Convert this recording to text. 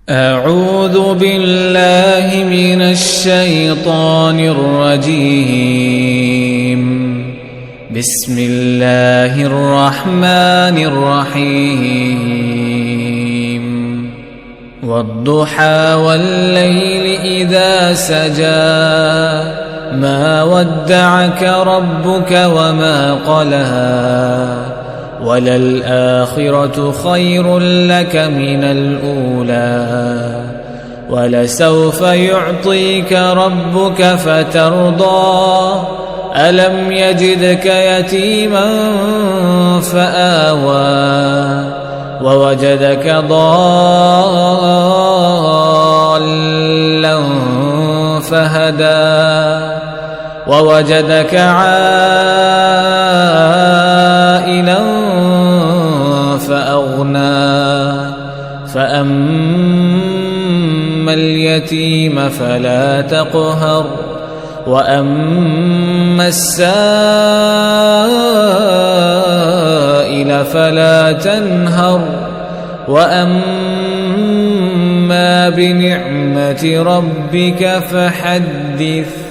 أعوذ بالله من الشيطان الرجيم. بسم الله الرحمن الرحيم. والضحى والليل إذا سجى ما ودعك ربك وما قلى وللآخرة خير لك من الأولى ولسوف يعطيك ربك فترضى ألم يجدك يتيما فآوى ووجدك ضالا فهدى ووجدك عائلا فأغنى فأما اليتيم فلا تقهر وأما السائل فلا تنهر وأما بنعمة ربك فحدث.